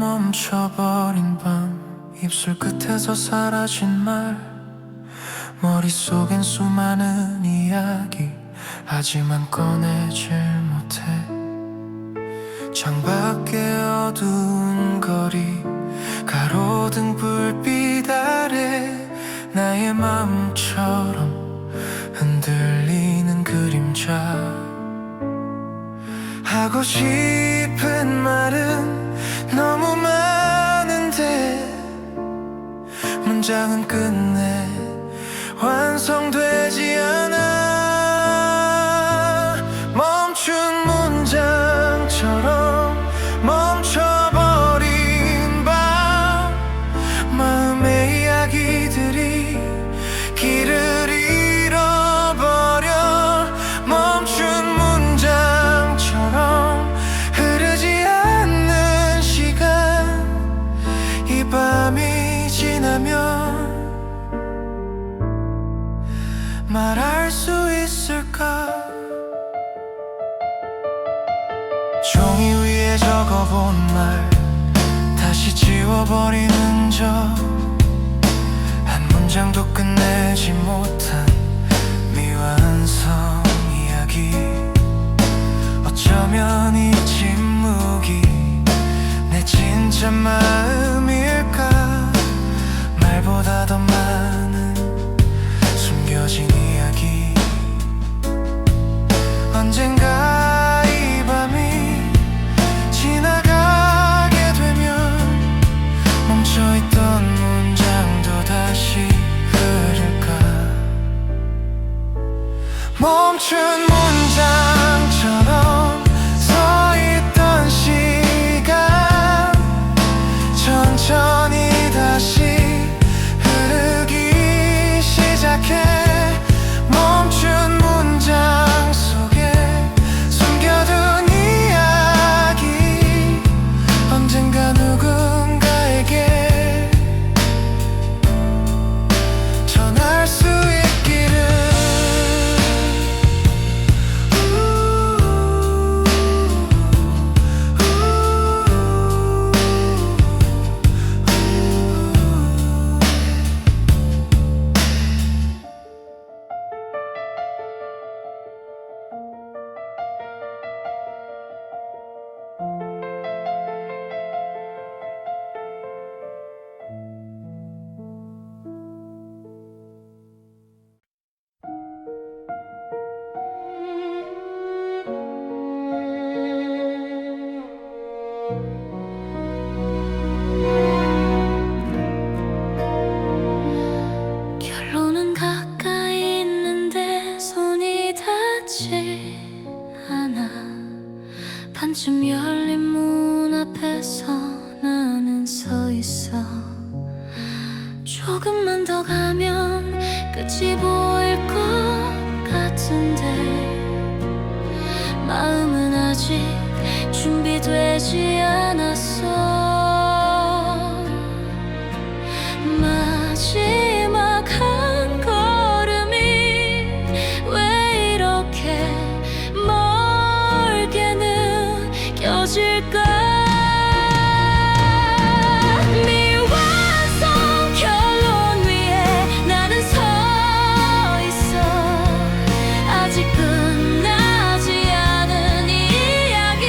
멈춰버린 밤, 입술 끝에서 사라진 말, 머릿속엔 수많은 이야기, 하지만 꺼내질 못해. 창밖에 어두운 거리, 가로등 불빛 아래 나의 마음처럼 흔들리는 그림자. 하고 싶은 말은 너무 많은데 문장은 끝내 완성되지 않아. 멈춘 문장처럼 멈춰버린 밤, 마음의 이야기들이 길을 잃어버려. 멈춘 문장처럼 흐르지 않는 시간, 이 밤이 지나면 말할 수 있을까? 종이 위에 적어본 말 다시 지워버리는 적, 한 문장도 끝내지 못한 미완성 이야기. 어쩌면 이 침묵이 내 진짜 마음일까? 말보다 더 많은 숨겨진 이야기. 언젠가 이 밤이 지나가게 되면 멈춰있던 문장도 다시 흐를까? 멈춘 문장처럼 서있던 시간, 천천히 다시 흐르기 시작해. 멈춘 문장 속에 숨겨둔 이야기, 언젠가 누군가에게 전할 수 있기를. 결론은 가까이 있는데 손이 닿지 않아. 반쯤 열린 문 앞에서 나는 서 있어. 조금만 더 가면 끝이 보일 것 같은데 마음은 아직 준비되지 않았어. 마지막 한 걸음이 왜 이렇게 멀게 느껴질까? 미완성 결론 위에 나는 서 있어. 아직 끝나지 않은 이야기.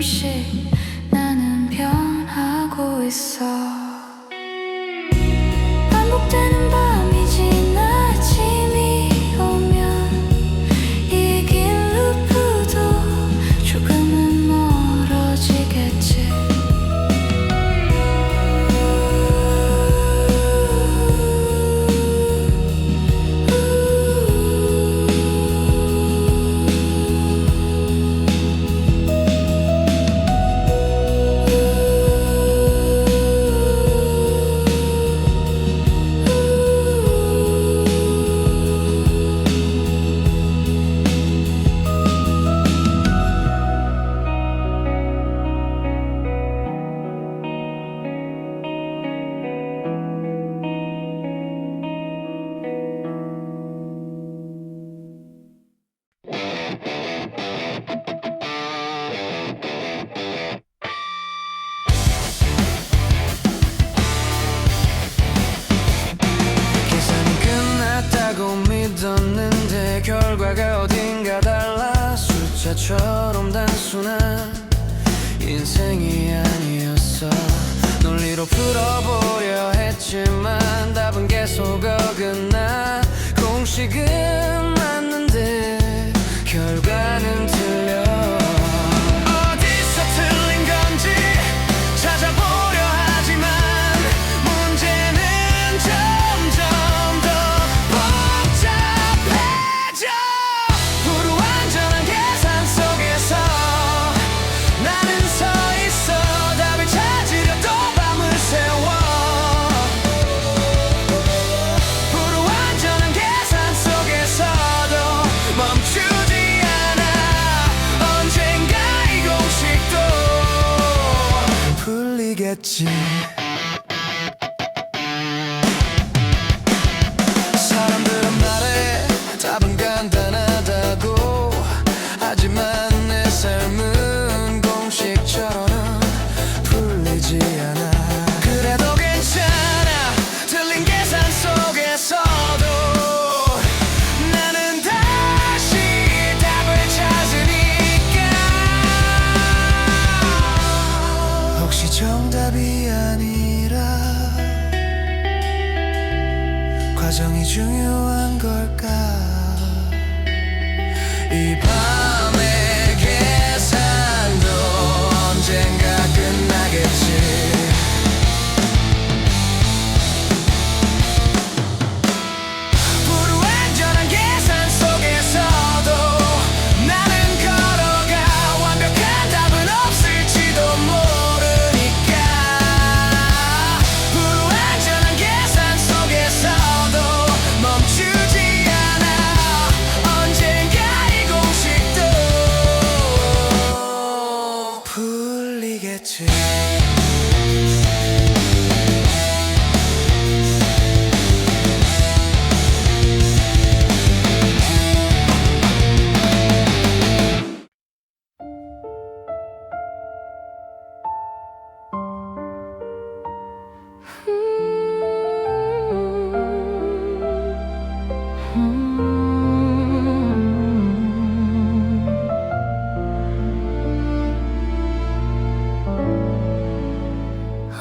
조금씩 나는 변하고 있어. 반복되는 밤이 지나 아침이 오면 이 긴 루프도 조금은 멀어지겠지. 계산이 끝났다고 믿었는데 결과가 어딘가 달라. 숫자처럼 단순한 인생이 아니었어. 논리로 풀어보려 했지만 답은 계속 어긋나. 공식은 맞는데 결과는 틀려. 어디서 틀린 건지 찾아보려 하지만 문제는 점점 더 복잡해져. 불완전한 계산 속에서 나는 서 있어. 답을 찾으려 또 밤을 새워. 불완전한 계산 속에서도 멈추지 않아. 언젠가 이 공식도 풀리겠지. 사람들은 말해 답은 간단하다고. 하지만 내 삶은 공식처럼 풀리지 않아. 그래도 괜찮아. 틀린 계산 속에서도 나는 다시 답을 찾으니까. 혹시 정답이 아니라 과정이 중요한 걸까? 이 밤의 계산도 언젠가 끝나겠지. 불완전한 계산 속에서도 나는 걸어가. 완벽한 답은 없을지도 모르니까. 불완전한 계산 속에서도 멈추지 않아. 언젠가 이 공식도 풀리겠지.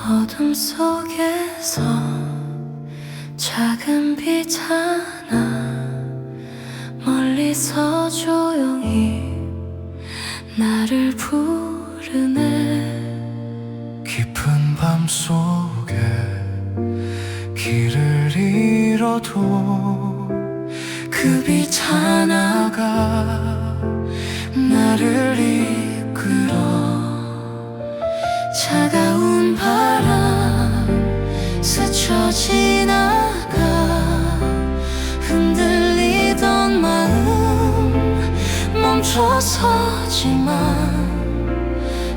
어둠 속에서 작은 빛 하나 멀리서 조용히 나를 부르네. 깊은 밤 속에 길을 잃어도 그 빛 하나가 나를 이끌어. 차가운 바람 스쳐 지나가. 흔들리던 마음 멈춰서지만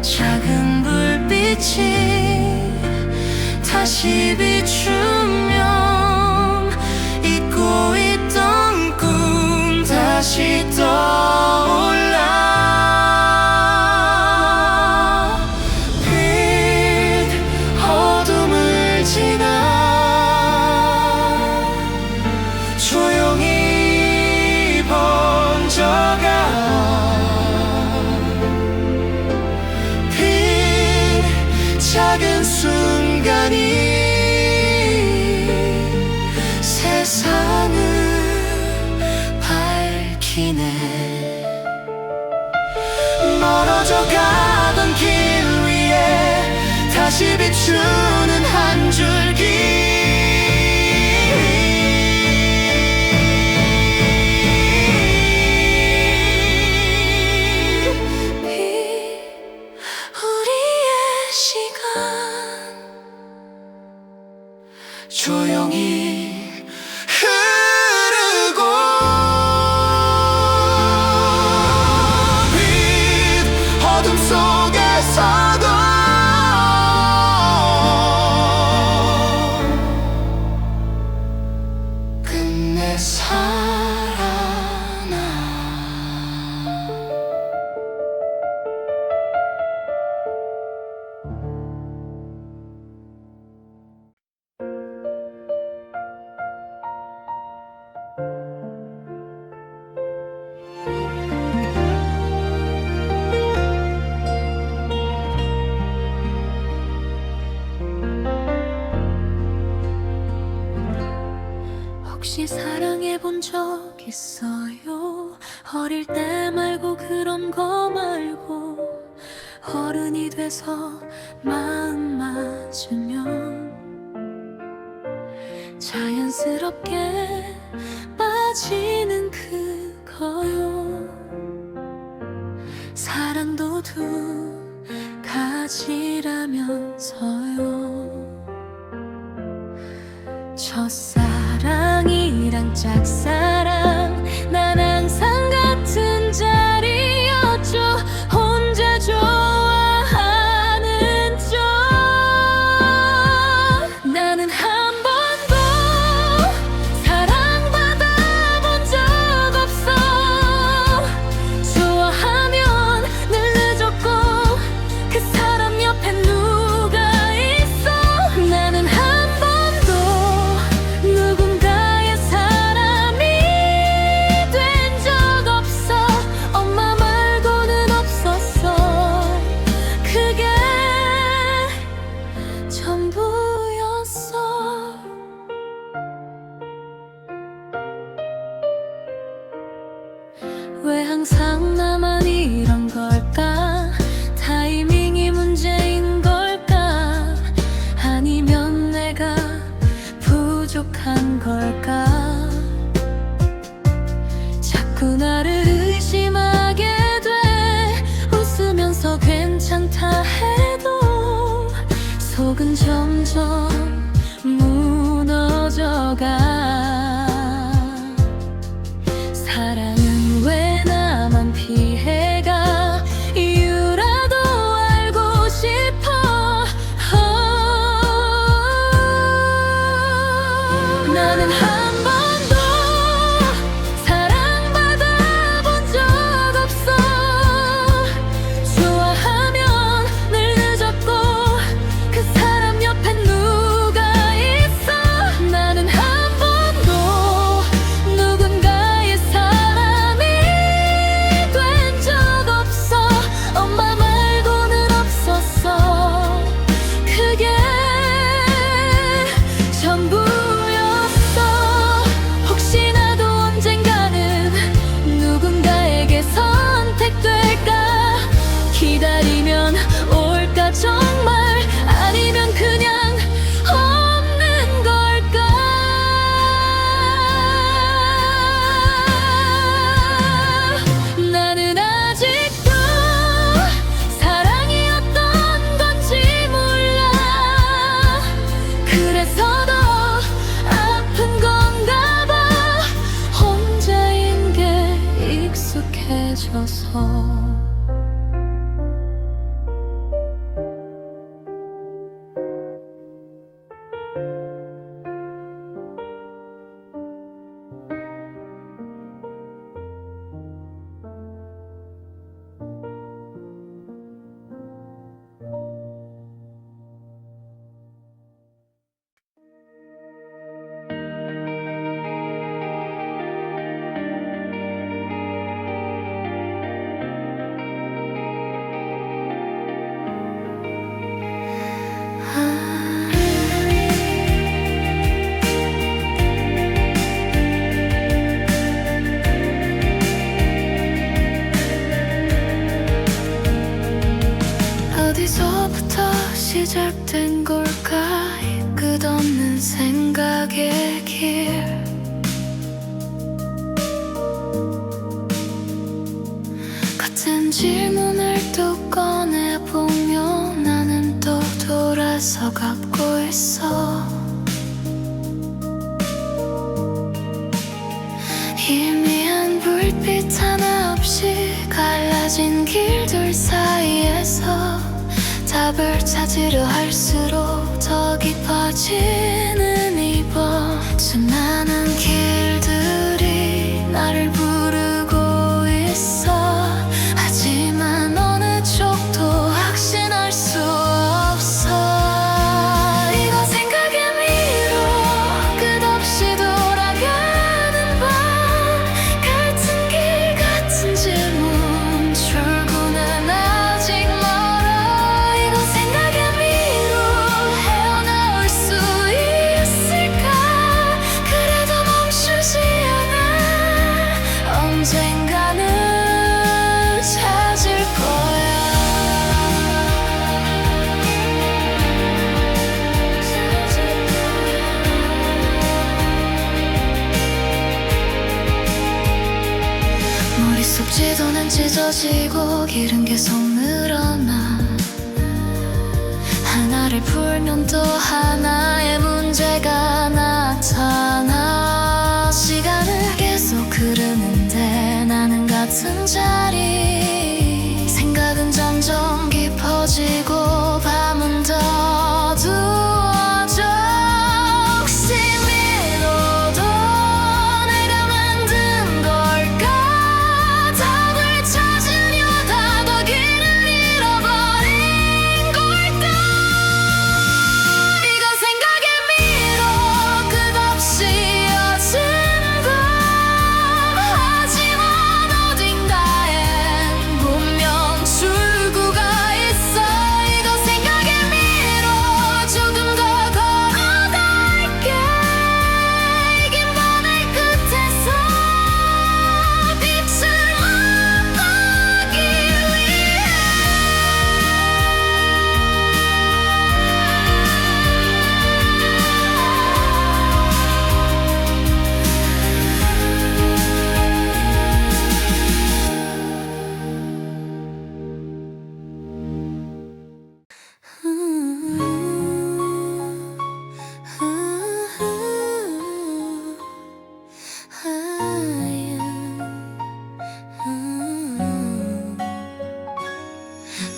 작은 불빛이 다시 비추면 잊고 있던 꿈 다시 떠올라. 빛 어둠을 지나 조용히 번져가. 작은 순간이 세상을 밝히네. 멀어져 가던 길 위에 다시 비추는 한 줄기. 조용히 흐르고 빛 어둠 속에서도 끝내 살아나. 혹시 사랑해 본 적 있어요? 어릴 때 말고 그런 거 말고 어른이 돼서 마음 맞으면 자연스럽게 빠지는 그거요. 사랑도 두 가지라면서요. 첫사랑이랑 짝사랑, 난 항상 같은 자리였죠. 혼자 좋아하는 쪽. 나는 한 번도 사랑받아본 적 없어. 좋아하면 늘 늦었고 그 사람 옆에 누가 있어. 나는 한 번도 누군가의 사람이 된 적 없어. 엄마 말고는 없었어. 그게 전부였어. 왜 항상 나만 이런 걸까? 타이밍이 문제인 걸까? 아니면 내가 부족한 걸까? 자꾸 나를 의심하게 돼. 웃으면서 괜찮다 해도 속은 점점 무너져가. 사랑은 왜 나만 피해가? 이유라도 알고 싶어. 나는 한 번도 사랑받아본 적 없어. 좋아하면 늘 늦었고 그 사람 옆에 누가 있어. 나는 한 번도 누군가의 사람이 된 적 없어. 엄마 말고는 없었어. 그게 전부였어. 혹시 나도 언젠가는 누군가에게 선택될까? 기다리면 올까 정말? 아니면 그냥 없는 걸까? 나는 아직도 사랑이었던 건지 몰라. 그래서 더 아픈 건가 봐. 혼자인 게 익숙해져서. 어디서부터 시작된 걸까 이 끝없는 생각의 길 같은 질문을 또 꺼내보며 나는 또 돌아서 갚고 있어 희미한 불빛 하나 없이 갈라진 길들 사이에서 답을 찾으려 할수록 더 깊어지는 이번 수많은 길들이 나를 부르고 있어 하지만 어느 쪽도 확신할 수 없어 이건 생각의 미로 끝없이 돌아가는 밤 같은 길 같은 질문 출구는 아직 멀어 이건 생각의 미로 헤어나올 수 있을까 그래도 멈추지 않아 언젠가는 찾을 거야 머릿속 지도는 찢어지고 길은 계속 늘어나 하나를 풀면 또 하나의 문제가 나타나 시간은 계속 흐르는데 나는 같은 자리 생각은 점점 깊어지고 밤은 더 어두워져 혹시 믿어도 내가 만든 걸까 답을 찾으려다 더 길을 잃어버린 걸까 이건 생각의 미로 끝없이 이어지는 밤 하지만 어딘가엔 분명 출구가 있어 이건 생각의 미로 조금 더 걸어갈게 긴 밤의 끝에서 빛을 만나기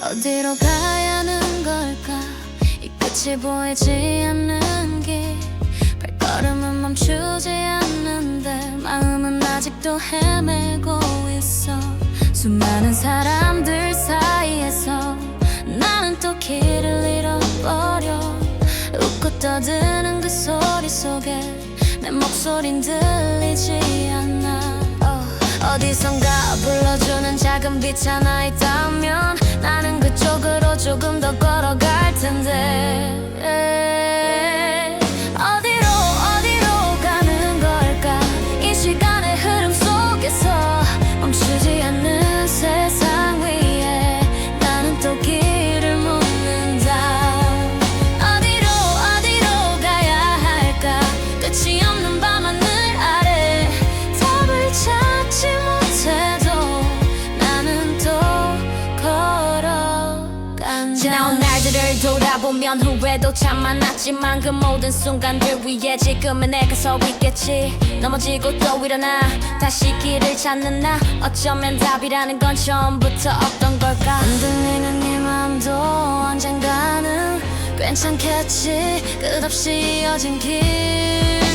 어디로 가야 하는 걸까 이 끝이 보이지 않는 길 발걸음은 멈추지 않는데 마음은 아직도 헤매고 있어 수많은 사람들 사이에서 나는 또 길을 잃어버려 웃고 떠드는 그 소리 속에 내 목소린 들리지 않아 어디선가 불러주는 작은 빛 하나 있다면 나는 그쪽으로 조금 더 걸어갈 텐데 어디로 가는 걸까 이 시간의 흐름 속에서 멈추지 않는 세상 위에 나는 또 길을 묻는다 어디로 가야 할까 끝이 없는 밤하늘 아래 답을 찾지 못해도 나는 또 걸어간다 지나온 날들을 돌아보면 후회도 참 많았지만 그 모든 순간들 위에 지금의 내가 서 있겠지 넘어지고 또 일어나 다시 길을 찾는 나 어쩌면 답이라는 건 처음부터 없던 걸까 흔들리는 이 맘도 언젠가는 괜찮겠지 끝없이 이어진 길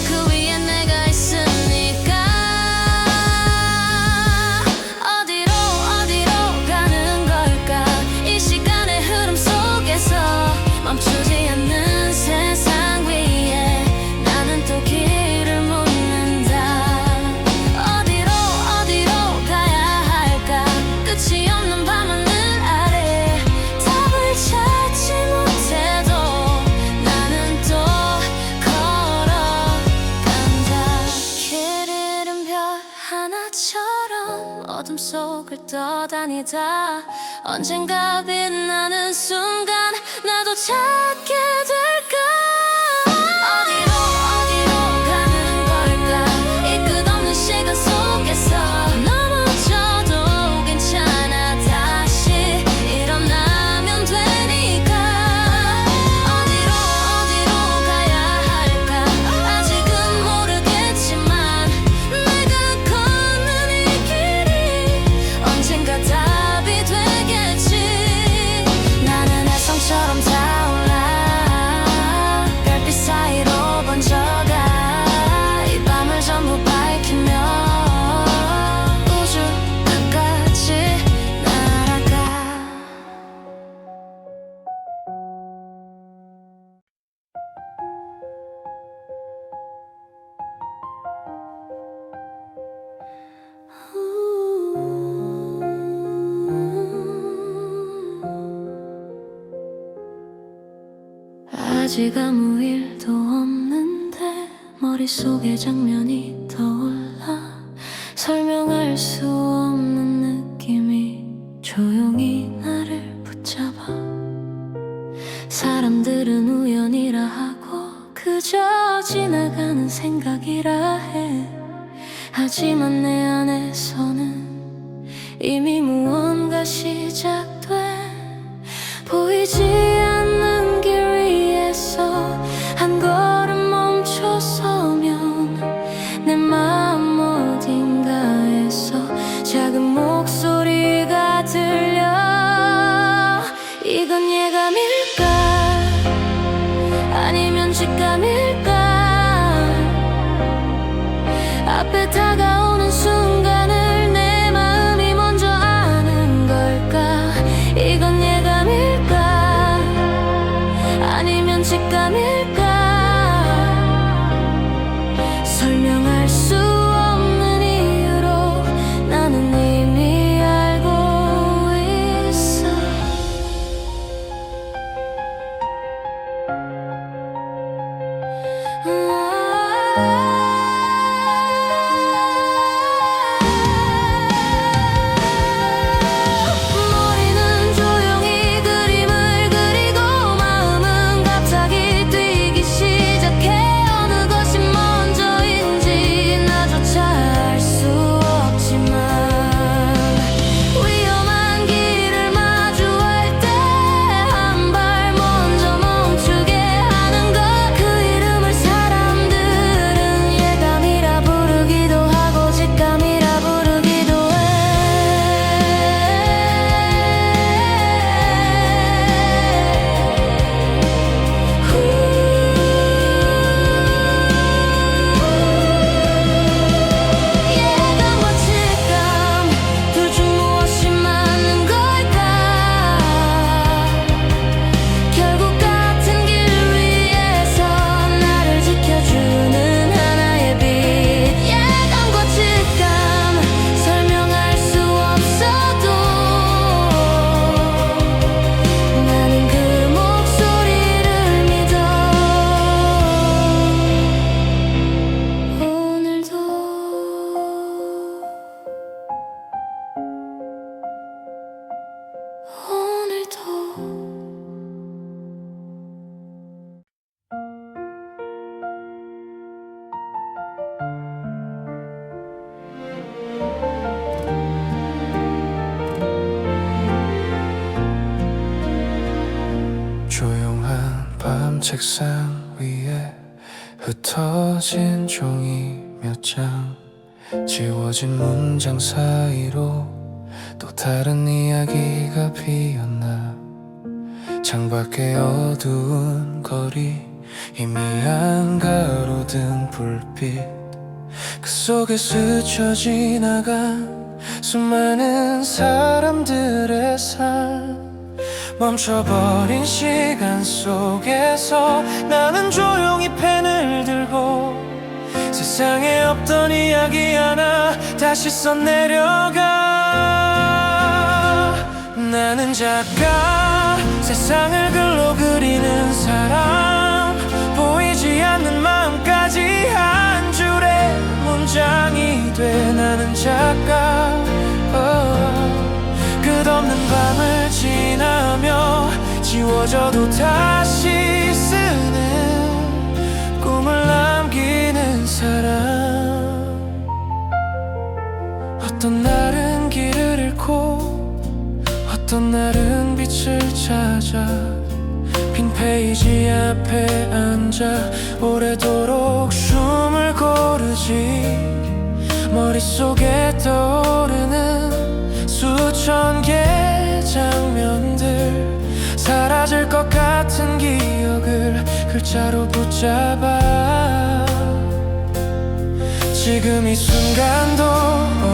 그 위에 내가 있으니까 어디로 가는 걸까 이 시간의 흐름 속에서 멈추지 않는 세상 위에 나는 또 길을 묻는다 어디로 가야 할까 끝이 없는 밤하늘 아래 답을 찾지 못해도 나는 또 걸어간다 길 잃은 별 하나처럼 어둠 속을 떠다니다 언젠가 빛나는 순간 찾게 될까 어디로 가는 걸까 이 끝없는 시간 속에서 넘어져도 괜찮아 다시 일어나면 되니까 어디로 가야 할까 아직은 모르겠지만 내가 걷는 이 길이 언젠가 답이 되겠지 나는 햇성처럼 타올라 별빛 사이로 번져가 이 밤을 전부 밝히며 우주 끝까지 날아가 아직 아무 일도 없는데 머릿속에 장면이 떠올라 설명할 수 없는 느낌이 조용히 나를 붙잡아 사람들은 우연이라 하고 그저 지나가는 생각이라 해 하지만 내 안에서는 이미 무언가 시작돼 보이지 않는 길 위에서 한 걸음 멈춰서면 내 마음 어딘가에서 작은 목소리가 들려 이건 예감일까 아니면 직감일까 앞에 다가오는 순간을 내 마음이 먼저 아는 걸까 이건 예감일까 아니면 직감일까 설명할 수 없는 이유로 나는 이미 알고 있어 머리는 조용히 그림을 그리고 마음은 갑자기 뛰기 시작해 어느 것이 먼저인지 나조차 알 수 없지만 위험한 길을 마주할 때 한 발 먼저 멈추게 하는 것 그 이름을 사람들은 예감이라 부르기도 하고 직감이라 부르기도 해 예감과 직감 둘 중 무엇이 맞는 걸까 결국 같은 길 위에서 나를 지켜주는 하나의 빛 예감과 직감 설명할 수 없어도 나는 그 목소리를 믿어 오늘도 조용한 밤 책상 위에 흩어진 종이 몇 장 지워진 문장 사이로 또 다른 이야기가 피었나 창밖의 어두운 거리 희미한 가로등 불빛 그 속에 스쳐 지나간 수많은 사람들의 삶 멈춰버린 시간 속에서 나는 조용히 펜을 들고 세상에 없던 이야기 하나 다시 써내려가 나는 작가 세상을 글로 그리는 사람 보이지 않는 마음까지 한 줄의 문장이 돼 나는 작가 끝없는 밤을 지나며 지워져도 다시 쓰는 꿈을 남기는 사람. 어떤 날은 길을 잃고 어떤 날은 빛을 찾아 빈 페이지 앞에 앉아 오래도록 숨을 고르지. 머릿속에 떠오르는 수천 개의 장면들, 사라질 것 같은 기억을 글자로 붙잡아. 지금 이 순간도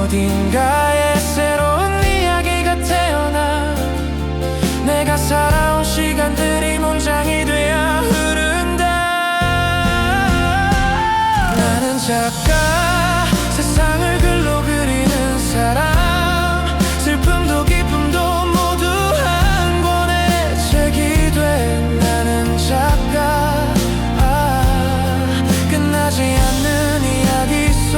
어딘가에 새로운 이야기가 태어나. 내가 살아온 시간들이 문장이 되어 흐른다. 나는 작가, 세상을 글로 그리는 사람. 슬픔도 기쁨도 모두 한 권의 책이 돼. 나는 작가, 끝나지 않는 이야기 속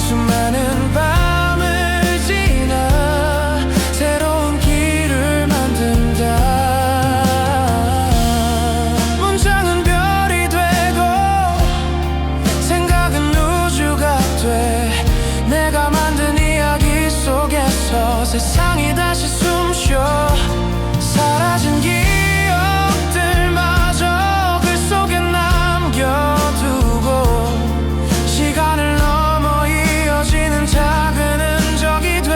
수많은 밤을 지나 새로운 길을 만든다. 문장은 별이 되고 생각은 우주가 돼. 내가 만든 이야기 속에서 세상이 다시 숨쉬어. 사라진 기억들마저 글 속에 남겨두고 시간을 넘어 이어지는 작은 흔적이 돼.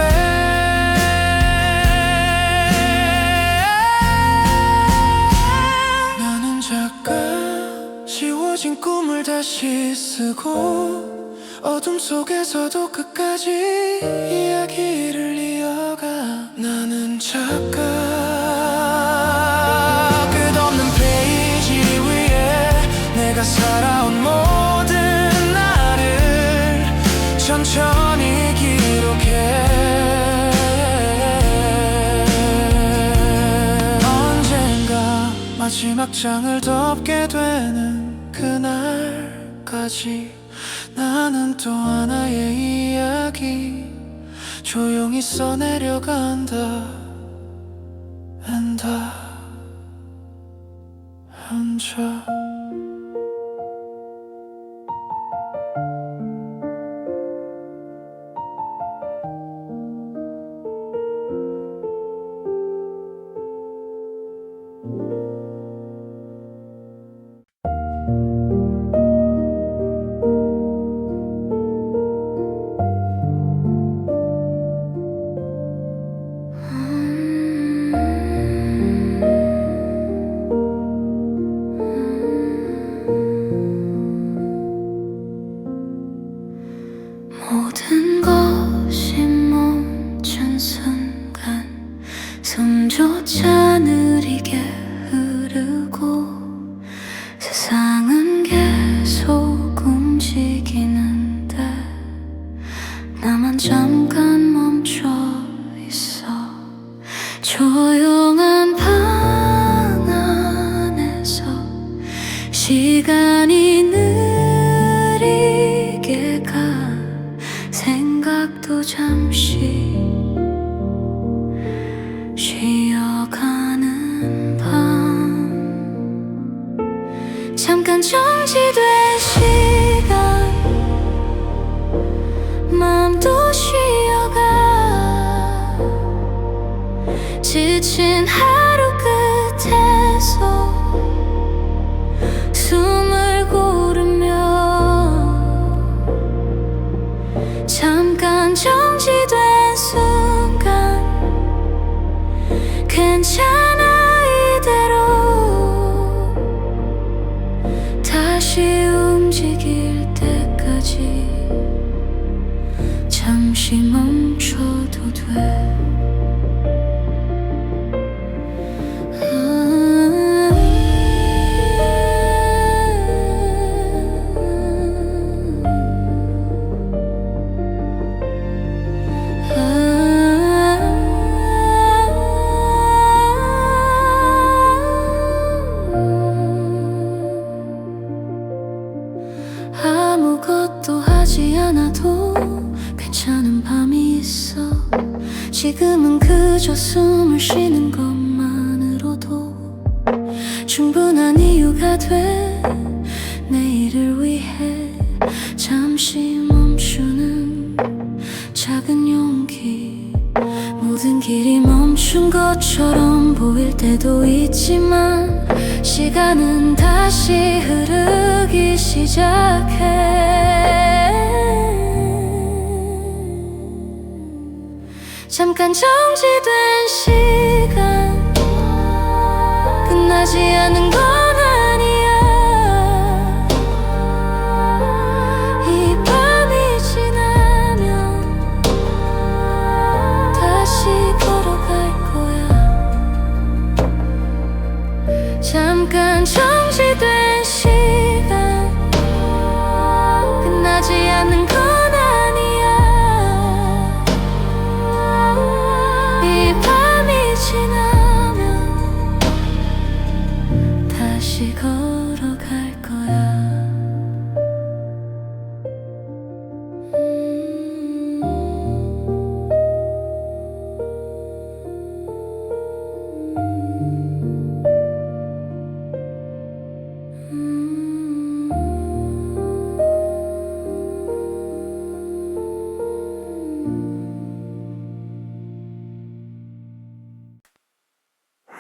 나는 작가, 지워진 꿈을 다시 쓰고 어둠 속에서도 끝까지 이야기를 이어가. 나는 작가, 끝없는 페이지 위에 내가 살아온 모든 날을 천천히 기록해. 언젠가 마지막 장을 덮게 되는 그날까지 나는 또 하나의 이야기 조용히 써내려간다. And 혼자. 모든 것이 멈춘 순간 숨조차 느리게 흐르고 세상은 계속 움직이는데 나만 잠깐 멈춰 있어. 조용한 방 안에서 시간이 느리게 가. 생각도 잠시 쉬어가는 밤. 잠깐 정지된 시간, 마음도 쉬어가. 지친 하루 끝에서 숨을 고르며 잠깐 정지된 순간 괜찮아 이대로 다시 움직일 때까지 잠시 멈춰도 돼. 아무것도 하지 않아도 괜찮은 밤이 있어. 지금은 그저 숨을 쉬는 것만으로도 충분한 이유가 돼 내일을 위해 잠시 멈추는 작은 용기. 모든 길이 멈춘 것처럼 보일 때도 있지만 시간은 다시 흐르기 시작해. 잠깐 정지된 시간 끝나지 않은 건 아니야. 이 밤이 지나면 다시 걸어갈 거야. 잠깐 정지된 시간 끝나지 않는 건 아니야. 이 밤이 지나면 다시 걸어갈 거야.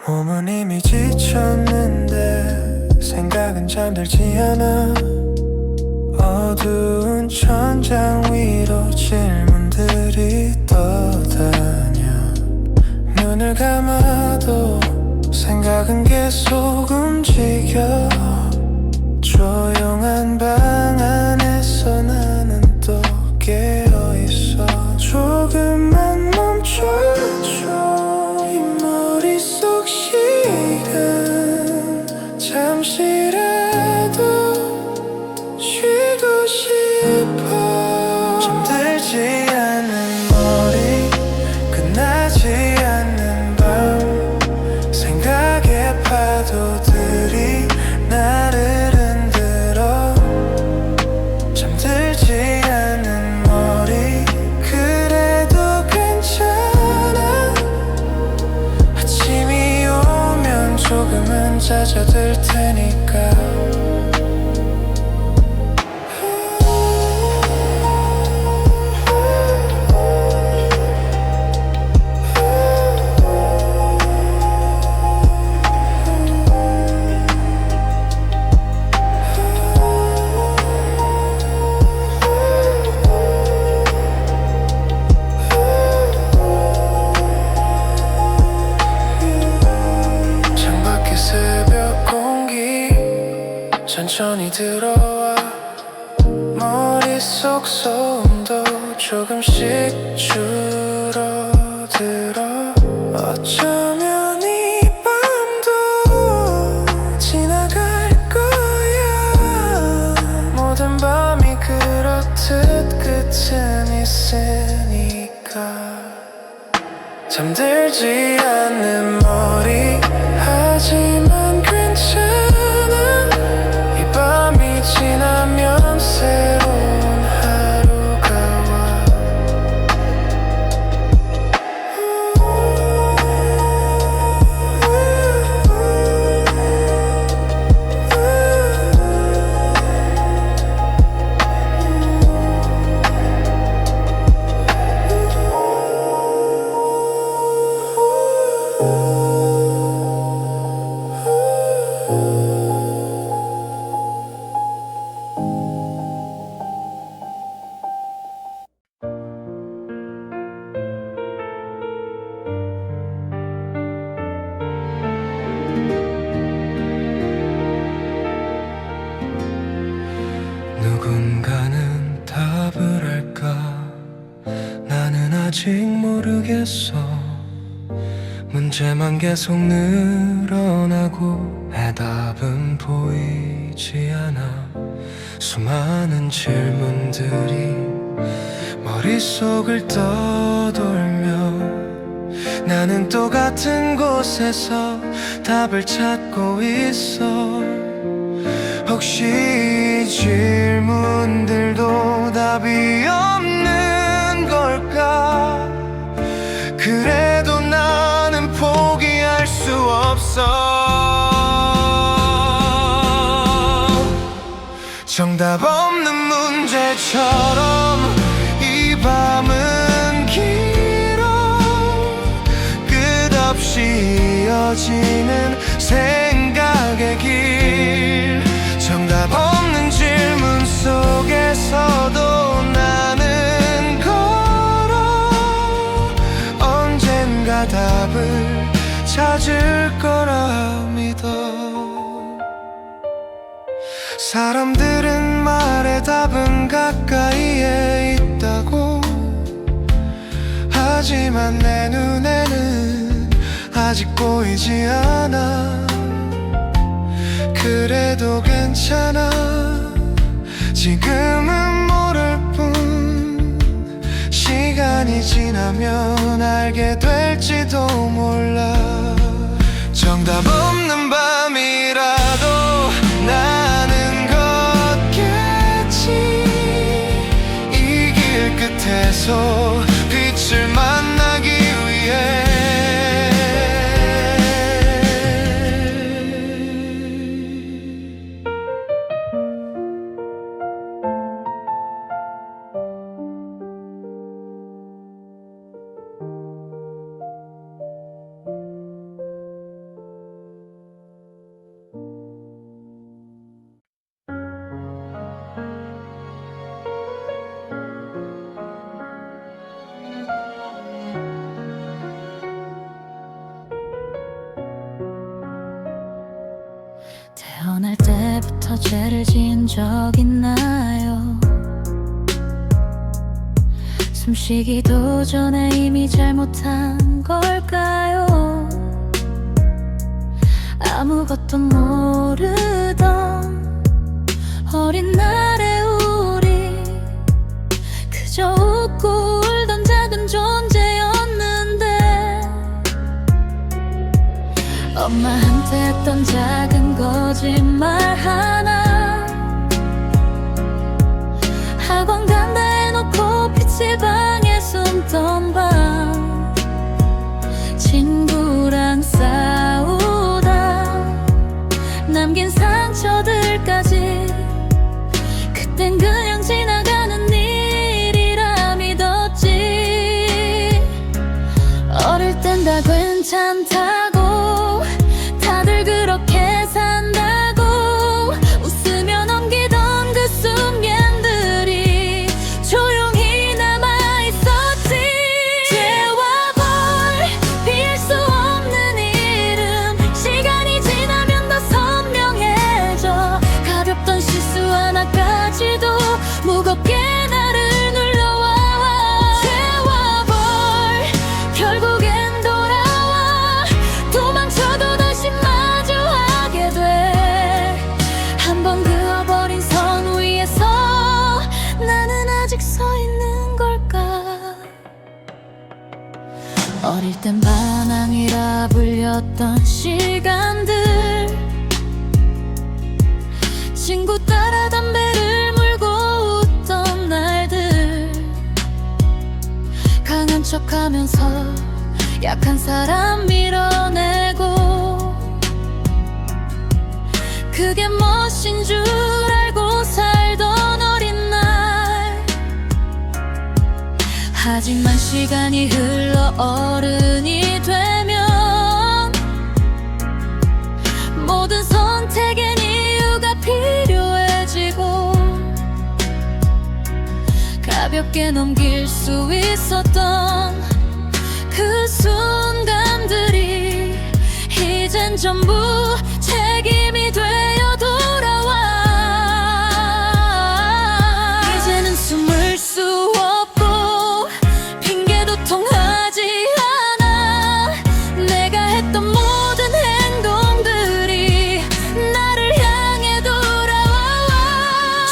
몸은 이미 지쳤는데 생각은 잠들지 않아. 어두운 천장 위로 질문들이 떠다녀. 눈을 감아도 생각은 계속 움직여. 조용한 방 안에서 나는 또 깨어있어. 조금만 멈춰줘. 이 머릿속 시간 잠시라도 쉬고 싶어. 잠들지 않는 머리 끝나지 않는 밤 생각의 파도들이 나를 흔들어. 잠들지 않는 머리 그래도 괜찮아. 아침이 오면 조금은 잦아들 테니까. 창밖에 새벽 공기 천천히 들어와. 머릿속 소음도 조금씩 줄어들어. 어쩌면 이 밤도 지나갈 거야. 모든 밤이 그렇듯 끝은 있으니까. 잠들지 않는 머리 하지만 괜찮아. 이 밤이 지나면 새로운 하루가 와. 누군가는 답을 할까? 나는 아직 모르겠어. 문제만 계속 늘어나고 해답은 보이지 않아. 수많은 질문들이 머릿속을 떠돌며 나는 또 같은 곳에서 답을 찾고 있어. 혹시 질문들도 답이 없는 걸까? 그래도 나는 포기할 수 없어. 정답 없는 문제처럼 이 밤은 길어 끝없이 이어지는 생각의 길 정답 없는 질문 속에서도 나는 걸어 언젠가 답을 찾을 거라 믿어 사람들은 말에 답은 가까이에 있다고 하지만 내 눈에는 아직 보이지 않아 그래도 괜찮아 지금은 모를 뿐 시간이 지나면 알게 될지도 몰라 정답 없는 밤이라도 나는 걷겠지 이 길 끝에서 빛을 만나기 위해 태어날 때부터 죄를 지은 적 있나요? 숨쉬기도 전에 이미 잘못한 걸까요? 아무것도 모르던 어린 날의 우리 그저 웃고 울던 작은 존재였는데 엄마한테 했던 작은 거짓말 하나 학원 간다 해놓고 피치방에 숨던 밤 친구랑 싸우다 남긴 상처들까지 그땐 그냥 지나가는 일이라 믿었지 어릴 땐 다 괜찮다고 다들 그렇게 산다고 웃으며 넘기던 그 순간들이 조용히 남아있었지 재와볼 피할 수 없는 이름 시간이 지나면 더 선명해져 가볍던 실수 하나까지도 무겁게 나를 눌러와 재와볼 결국엔 돌아와 도망쳐도 다시 마주하게 돼 한 번 그어버린 선 위에서 나는 아직 서 있는 걸까 어릴 땐 반항이라 불렸던 시간들 친구 따라 담배를 물고 웃던 날들 강한 척하면서 약한 사람 밀어내고 그게 멋인 줄 알고 살던 어린 날 하지만 시간이 흘러 어른이 되면 모든 선택엔 이유가 필요해지고 가볍게 넘길 수 있었던 그 순간들이 이젠 전부 책임이 되어 돌아와 이제는 숨을 수 없고 핑계도 통하지 않아 내가 했던 모든 행동들이 나를 향해 돌아와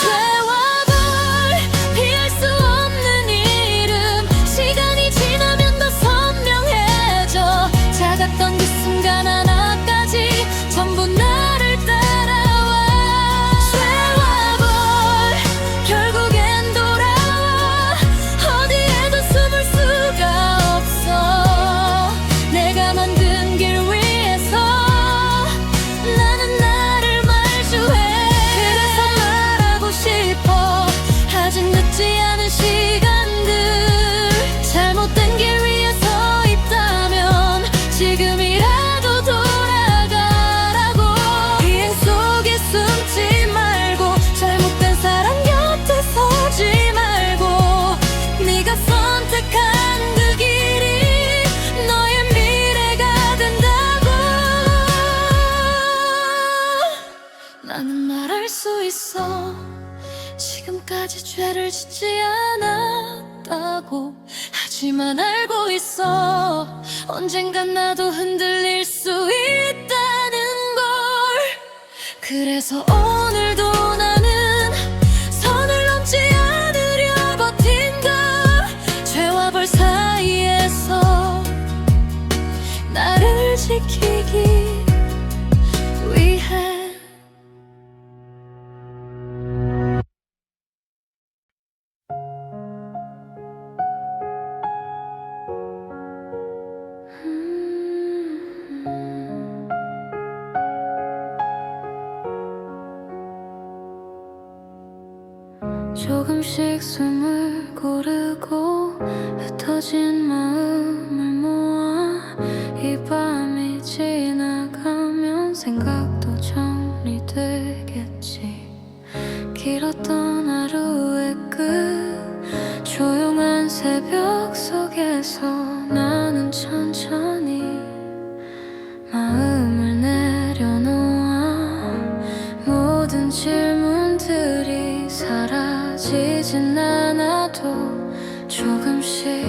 죄와볼 피할 수 없는 이름 시간이 지나면 더 선명해져 작았던 그 순간 하나까지 전부 수 있어. 지금까지 죄를 짓지 않았다고 하지만 알고 있어. 언젠간 나도 흔들릴 수 있다는 걸. 그래서 오늘도 나는 선을 넘지 않으려 버틴다. 죄와 벌 사이에서 나를 지키기 위해. 조금씩 숨을 고르고 흩어진 마음을 모아. 이 밤이 지나가면 생각도 정리되겠지. 길었던 하루의 끝, 조용한 새벽 속에서 나는 천천히 마음을 내려놓아. 모든 질문들이 사라지진 않아도 조금씩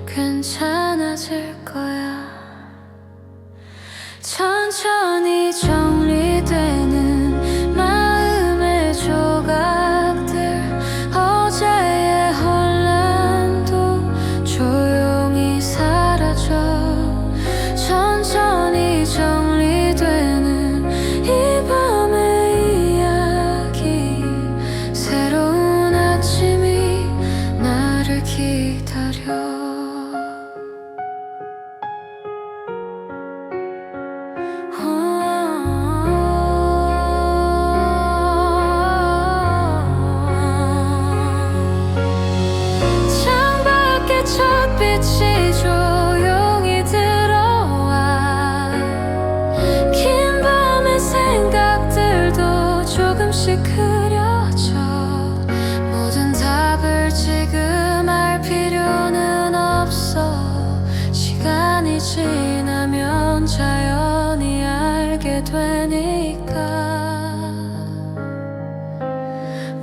괜찮아질 거야. 천천히 정리되는 마음의 조각들, 어제의 혼란도 조용히 사라져. 천천히 정리되는 이 밤의 이야기, 새로운 아침이 나를 기다려. 창밖에 첫빛이 조용히 들어와. 긴 밤의 생각들도 조금씩 그려져. 모든 답을 지금 알 필요는 없어. 시간이 지나면 자연히 알게 되니까.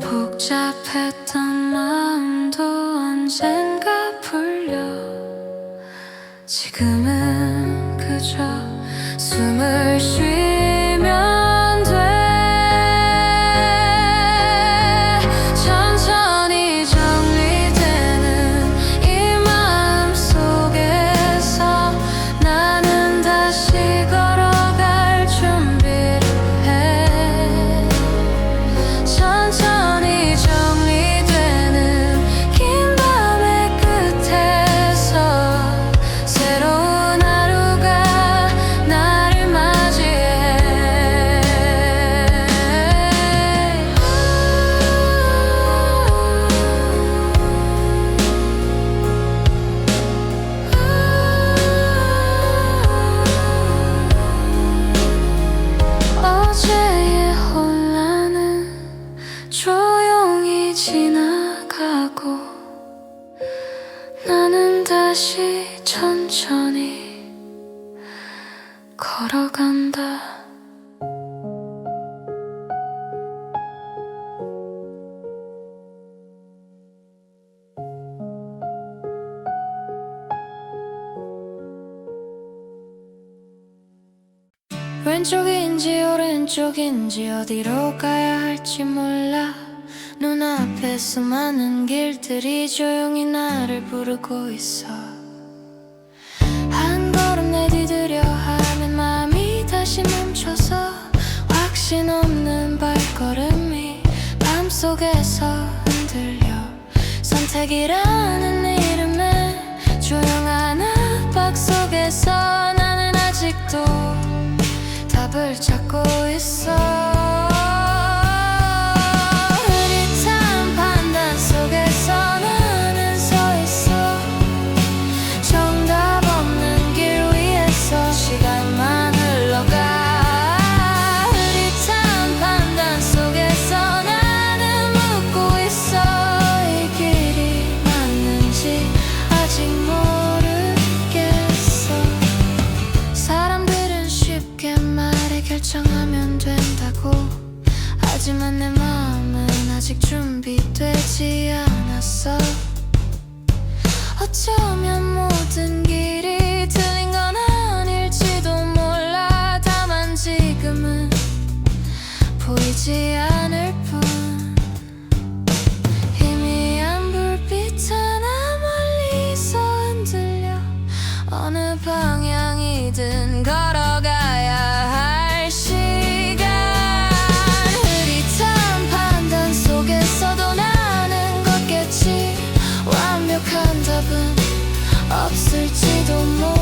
복잡했던 마음도 언젠가 풀려. 지금은 그저 숨을 쉬면 돼. 천천히 정리되는 이 마음 속에서 나는 다시 걸어갈 준비를 해. 천천히 정리되는 긴 밤의 끝에서 새로운 하루가 나를 맞이해. 어제의 혼란은 조용히 지나가고 나는 다시 천천히 걸어간다. 왼쪽인지 오른쪽인지 어디로 가야 할지 몰라. 눈앞에 수많은 길들이 조용히 나를 부르고 있어. 한 걸음 내디디려 하면 마음이 다시 멈춰서 확신 없는 발걸음이 밤속에서 흔들려. 선택이라는 이름의 조용한 압박 속에서 나는 아직도 답을 찾고 있어. 흐릿한 판단 속에서 나는 서 있어. 정답 없는 길 위에서 시간만 흘러가. 흐릿한 판단 속에서 나는 묻고 있어. 이 길이 맞는지 아직 모르겠어. 사람들은 쉽게 말해 결정하면 된다고 하지만 내 마음은 아직 준비되지 않았어. 어쩌면 모든 길이 틀린 건 아닐지도 몰라. 다만 지금은 보이지 않을 뿐. 희미한 불빛 하나 멀리서 흔들려 어느 방향이든 걸어가야 할 시간. 흐릿한 판단 속에서도 나는 걷겠지. 완벽한 답은 없을지도 모르니까.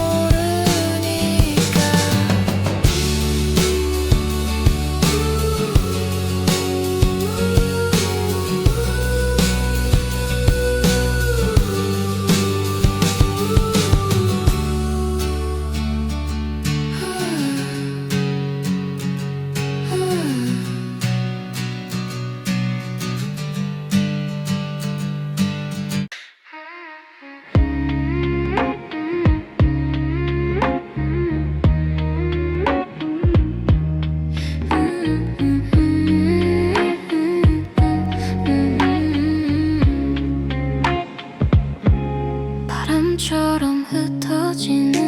바람처럼 흩어지는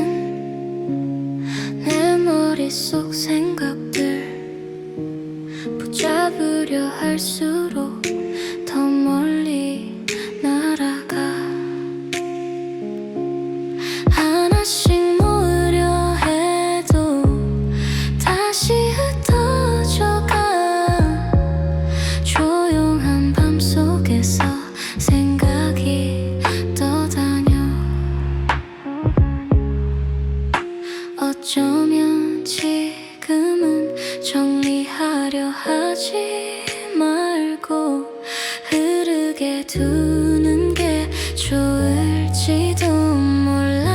내 머릿속 생각들 붙잡으려 할수록 더 멀리 날아가. 하나씩 모으려 해도 다시 흩어져가. 조용한 밤 속에서 생각이 떠다녀. 어쩌면 지금은 정리하려 하지 말고 흐르게 두는 게 좋을지도 몰라.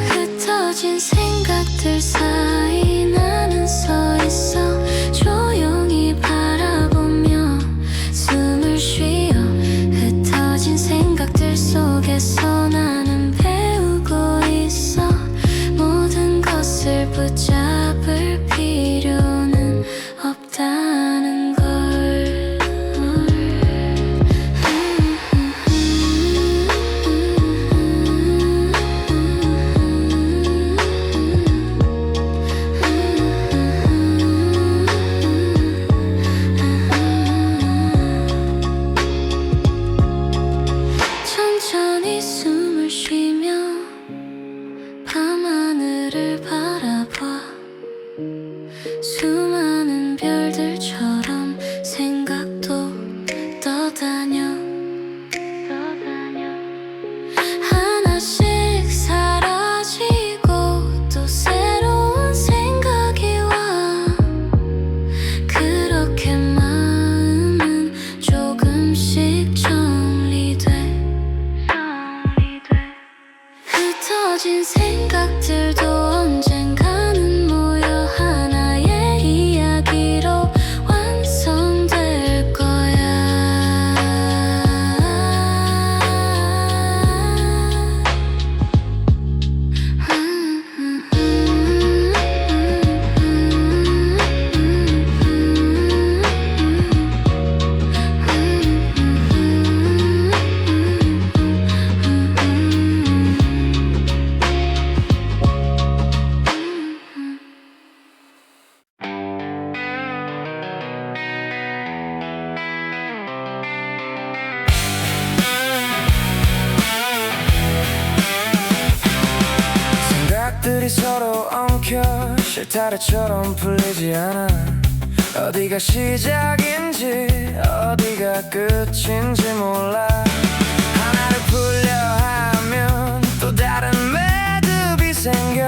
흩어진 생각들 사이 나는 서 있어. 조용히 바라보며 숨을 쉬어. 흩어진 생각들 속에서 나는 배우고 있어. 모든 것을 붙잡을 필요는 없다는 걸. 천천히 숨을 쉬며 밤하늘을 바라봐. 수많은 별들처럼 생각도 떠다녀. 하나씩 사라지고 또 새로운 생각이 와. 그렇게 마음은 조금씩 정리돼. 흩어진 생각들도 언젠가는 모여 하나의 이야기로 완성될 거야. 생각들이 서로 엉켜 실타래처럼 풀리지 않아. 어디가 시작인지 어디가 끝인지 몰라. 하나를 풀려 하면 또 다른 매듭이 생겨.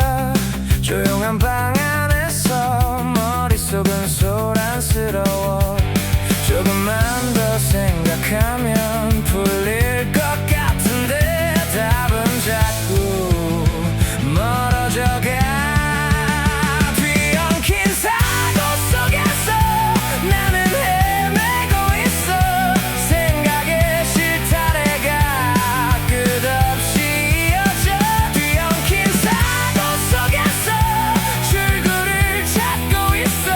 조용한 방 안에서 머릿속은 소란스러워. 조금만 더 생각하면 풀릴 것 같은데 답은 자꾸 멀어져가. 뒤엉킨 사고 속에서 나는 헤매고 있어. 생각의 실타래가 끝없이 이어져. 뒤엉킨 사고 속에서 출구를 찾고 있어.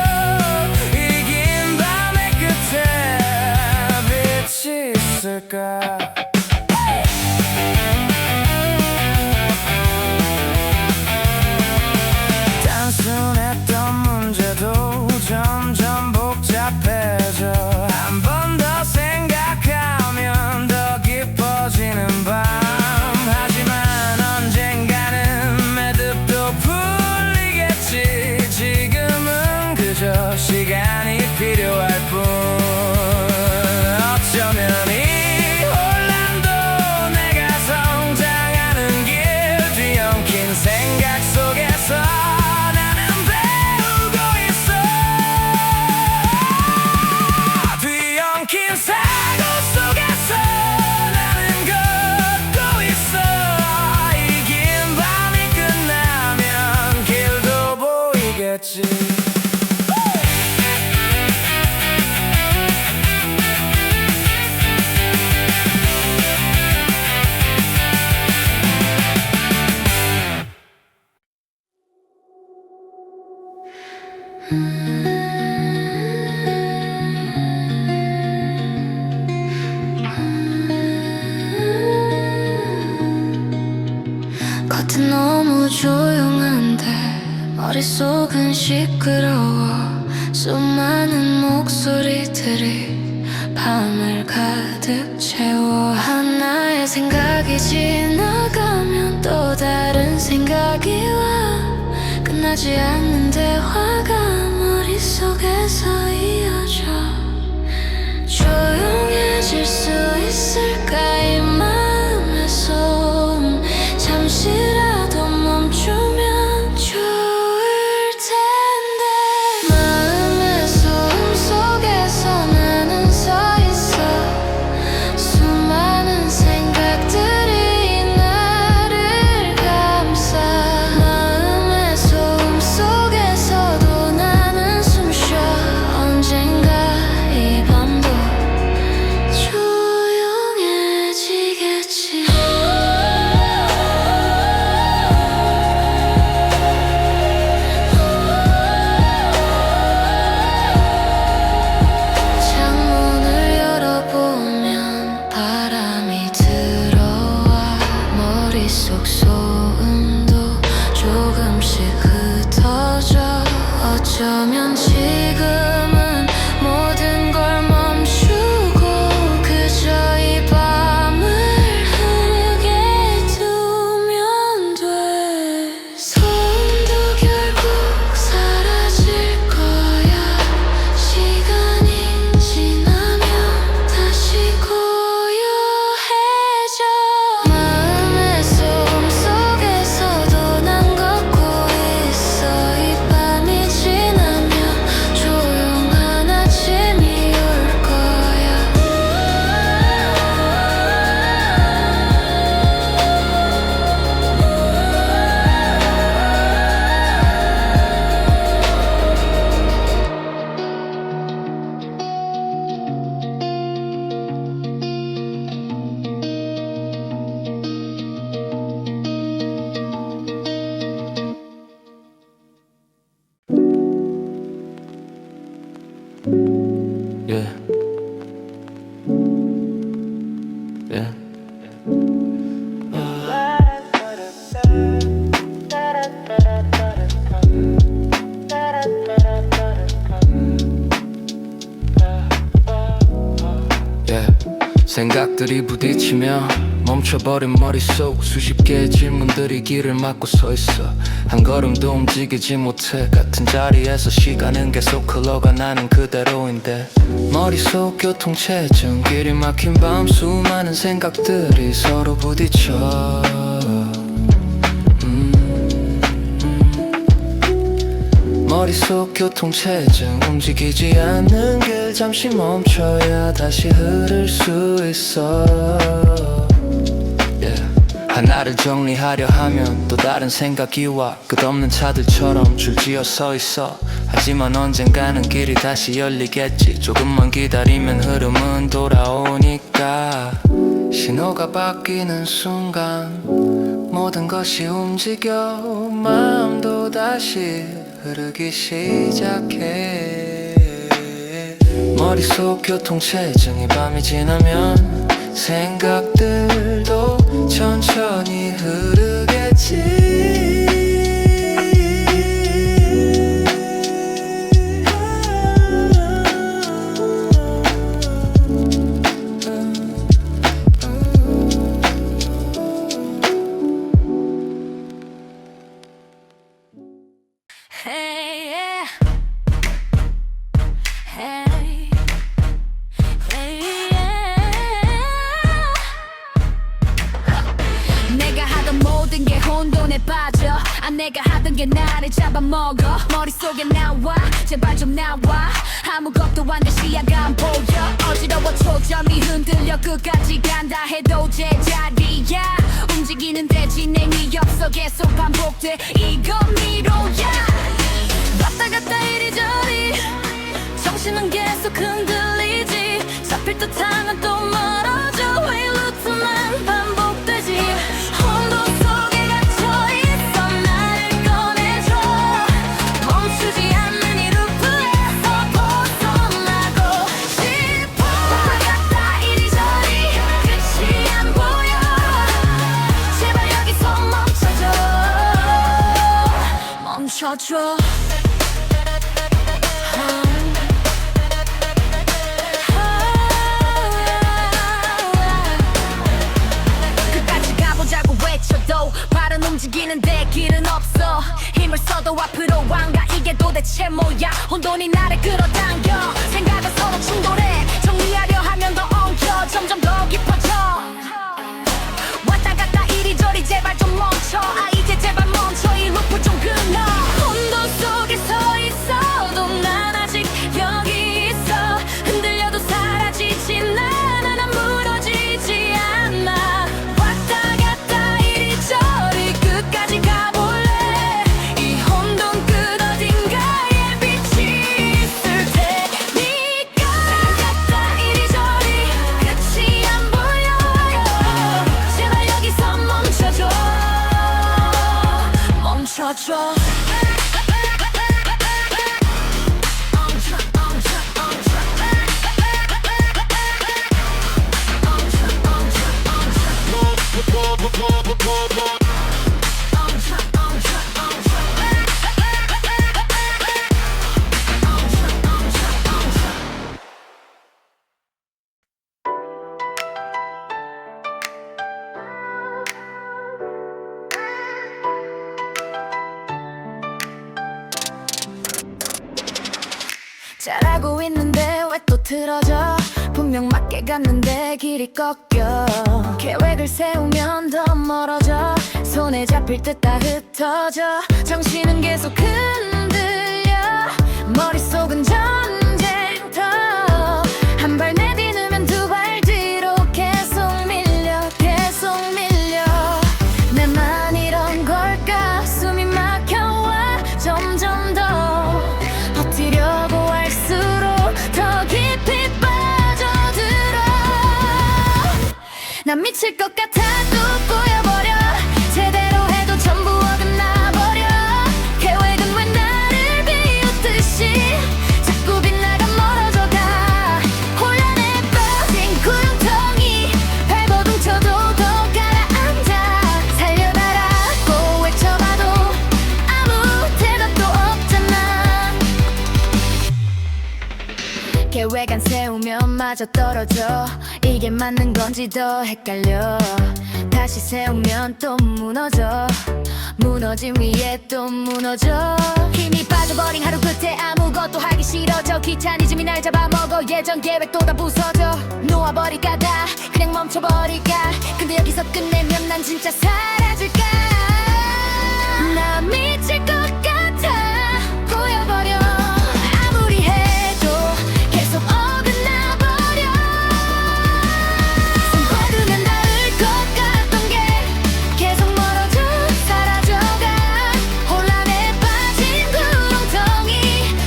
겉은 너무 조용한데 머릿속은 시끄러워. 수많은 목소리들이 밤을 가득 채워. 하나의 생각이 지나가면 또 다른 생각이 와. 끝나지 않는 대화가 머릿속에서 이어져. 조용해질 수 있을까 이 마음의 소음. 잠시라도 멈추면 좋을 텐데. 마음의 소음 속에서 나는 서 있어. 수많은 생각들이 나를 감싸. 마음의 소음 속에서도 나는 숨 쉬어. 언젠가 이 밤도 조용해지겠지. 창문을 열어보면 바람이 들어와. 머릿속 소음도 조금씩 흩어져. 어쩌면 지금은 모든 걸 멈추고 그저 이 밤을 흐르게 두면 돼. 소음도 결국 사라질 거야. 시간이 지나면 다시 고요해져. 마음의 소음 속에서도 난 걷고 있어. 이 밤이 지나면 조용한 아침이 올 거야. Yeah. Yeah. Yeah. 생각들이 부딪히며 멈춰버린 머릿속 수십 개의 질문들이 길을 막고 서 있어. 한 걸음도 움직이지 못해. 같은 자리에서 시간은 계속 흘러가. 나는 그대로인데 머릿속 교통체증. 길이 막힌 밤 수많은 생각들이 서로 부딪혀. 머릿속 교통체증. 움직이지 않는 길 잠시 멈춰야 다시 흐를 수 있어. Yeah. 하나를 정리하려 하면 또 다른 생각이 와. 끝없는 차들처럼 줄지어 서 있어. 하지만 언젠가는 길이 다시 열리겠지. 조금만 기다리면 흐름은 돌아오니까. 신호가 바뀌는 순간 모든 것이 움직여. 마음도 다시 흐르기 시작해. 머릿속 교통체증. 이 밤이 지나면 생각들도 천천히 흐르겠지. Hey, yeah. Hey, hey, yeah. 내가 하던 모든 게 혼돈에 빠져. 내가 하던 게 나를 잡아먹어. 머릿속에 나와 제발 좀 나와. 아무것도 안 돼. 시야가 안 보여. 어지러워 초점이 흔들려. 끝까지 간다 해도 제자리야. 움직이는데 진행이 없어. 계속 반복돼. 이건 미로야. 왔다 갔다 이리저리. 정신은 계속 흔들리지. 잡힐 듯하면 또 멀어져. 왜 루트만 반복되지. 혼돈 속에 갇혀있어. 나를 꺼내줘. 멈추지 않는 이 루트. 멈춰줘. 끝까지 가보자고 외쳐도 발은 움직이는데 길은 없어. 힘을 써도 앞으로 안 가. 이게 도대체 뭐야. 혼돈이 나를 끌어당겨. 생각은 서로 충돌해. 정리하려 하면 더 엉켜. 점점 더 깊어져. 왔다 갔다 이리저리 제발 좀 멈춰. 아 이제 제발 멈춰. 이 루프 좀 끊어. 혼돈 속에 서 있어도 난 아직 여기 있어. 흔들려도 사라지진 않아. 난 무너지지 않아. 왔다 갔다 이리저리 끝까지 가볼래. 이 혼돈 끝 어딘가에 빛이 있을 테니까. 갔다 이리저리 끝이 안 보여. 제발 여기서 멈춰줘. 멈춰줘. 잘하고 있는데 왜 또 틀어져. 분명 맞게 갔는데 길이 꺾여. 계획을 세우면 더 멀어져. 손에 잡힐 듯 다 흩어져. 정신은 계속 흔들려. 머릿속은 전쟁터. 한 발 내디누면 두 발 뒤로 계속 밀려. 계속 밀려. 내만 이런 걸까. 숨이 막혀와 점점 더 버티려고 할수록 더 깊이 빠져들어. 난 미칠 것 같아. 뚝 꼬여버려. 제대로 해도 전부 어긋나버려. 계획은 왜 나를 비웃듯이 자꾸 빗나가 멀어져가. 혼란에 빠진 구름텅이. 발버둥 쳐도 더 가라앉아. 살려달라고 외쳐봐도 아무 대답도 없잖아. 계획 안 세우면 마저 떨어져. 이게 맞는 건지 더 헷갈려. 다시 세우면 또 무너져. 무너진 위에 또 무너져. 힘이 빠져버린 하루 끝에 아무것도 하기 싫어져. 귀차니즘이 날 잡아먹어. 예전 계획도 다 부서져. 놓아버릴까 다 그냥 멈춰버릴까. 근데 여기서 끝내면 난 진짜 사라질까. 나 미칠 것 같아. 보여버려. 아무리 해도 계속 어긋나버려. 손 뻗으면 닿을 것 같던 게 계속 멀어져 사라져가. 혼란에 빠진 구렁텅이.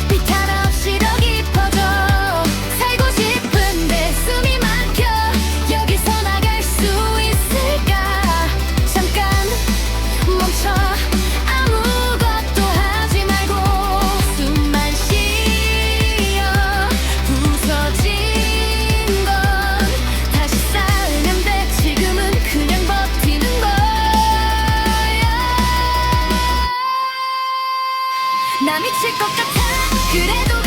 빛 하나 없이 더 깊어져. 살고 싶은데 숨이 막혀. 여기서 나갈 수 있을까. 잠깐 멈춰. 아무것도 하지 말고 숨만 쉬어. 부서진 건 다시 쌓으면 돼. 지금은 그냥 버티는 거야. 나 미칠 것 같아. 그래도